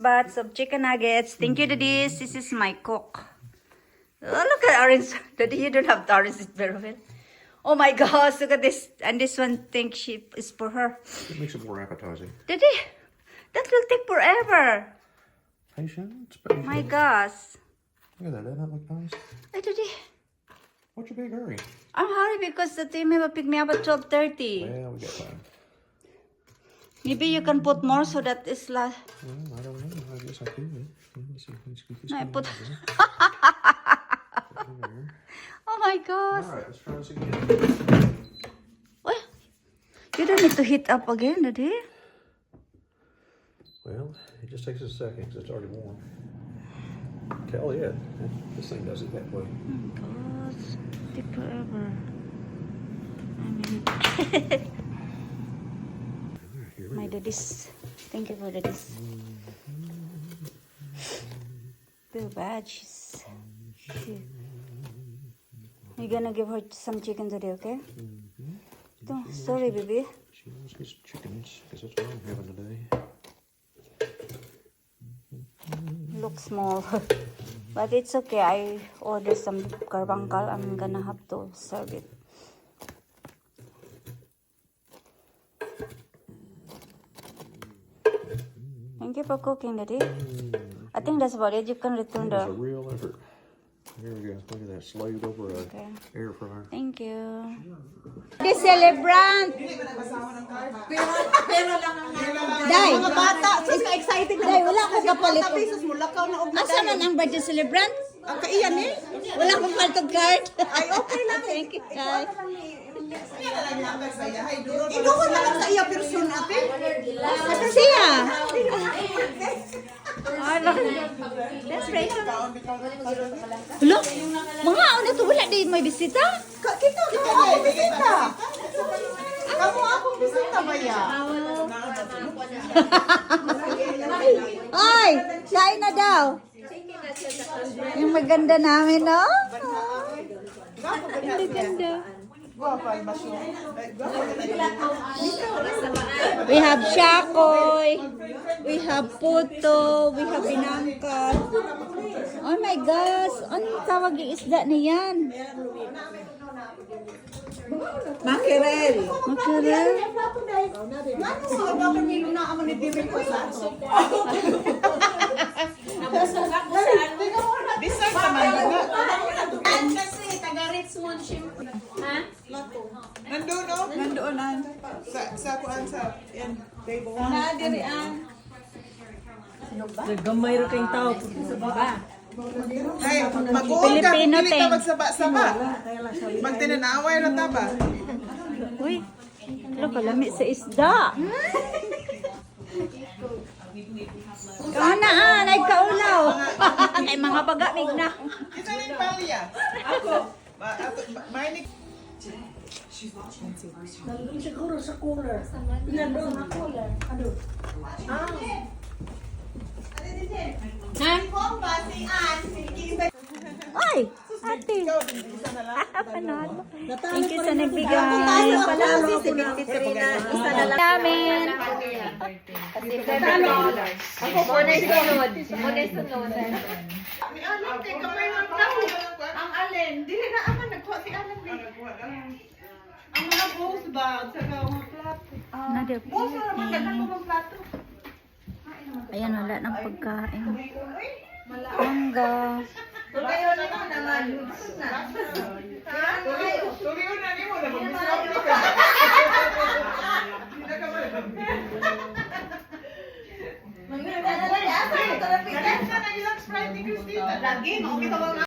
Bats of chicken nuggets. Thank you, Daddy. This is my cook. Oh, look at orange. Daddy, you don't have the orange very well. Oh my gosh, look at this. And this one think she is for her. It makes it more appetizing. Daddy, that will take forever. Patience, Oh patience. my gosh. Look at that, doesn't that look nice? Hey, Daddy. What's your big hurry? I'm hurry because the team will pick me up at 12:30. Well, we got time. Maybe you can put more so that it's last. Well, I don't know. I guess I could. Let's see. Let's get this No, I going put. over. Put it there. Oh my gosh. All right, let's try this again. What? You don't need to heat up again, Daddy. Well, it just takes a second because it's already warm. Tell it. This thing does it that way. Oh my gosh. Take forever. I mean. Here we My go. daddy's. Thank you for daddy's. Too bad she's. You're gonna give her some chicken today, okay? No, sorry, baby. She wants to get some chickens because that's what I'm having today. Looks small, but it's okay. I ordered some carbangkal. I'm gonna have to serve it. Thank you for cooking, Daddy. I think that's about it. You can return It was a the. real effort. Here we go. Look at that. Slaved over a Okay. air fryer. Thank you. The celebrant. Day. Mga bata, sis ka excited na. Day, wala akong kapalit. Pesos mo, lakaw na og Asa man ang birthday celebrant? Ang kaiyan eh. Wala akong paltog card. Ay, okay lang. Thank you, guys. Iduko na lang sa iya person ate. Asa siya? Ano? That's right. Hello? Mga ano to? Wala din may bisita? Kita mo, bisita. Kamu akong bisita ba ya? Ay! Kain na daw. Yung maganda namin, no? Ang ganda. We have shakoy. We have puto. We have pinangkat. Oh my gosh. Anong tawag yung isda niyan? Makirel. Makarel? Sa bakit may naman ni Diri ko sa Bisay naman na. Kasi taga-Richmond siya. Ha? Nandoon no? Nandoon an. Sa kuan sa yan. Table. Na diri an. Gamay rin kayong tao. Ba? Ay, mag-uong ka, Filipino pili ka thing. magsaba-saba. Magtinanaway na ta ba? Uy, ano kalami sa isda? Kauna ay kaulaw. Kay mga bagamig na. Kita rin palya. Ako. Mainik. Siguro sa cooler. Nandun ang cooler. Ano? Ha? Ay, ate. Panalo. Thank you sa nagbigay. Panalo si 73 na isa na lang. Namin. Kasi $7. Ako muna sunod. Muna sunod. Ni Alan kay kamay man tawo. Ang Allen, dili na aman nagkuha si Alan ni. Ang mga boss bag sa mga plato. Nadia, Boss naman nagkuha ng plato. ayan, wala ng pagkain. Mangga. Tuloy na naman ang lutos na. Tuloy na ni mo na mag-stop ka. Lagi, no? Kita ba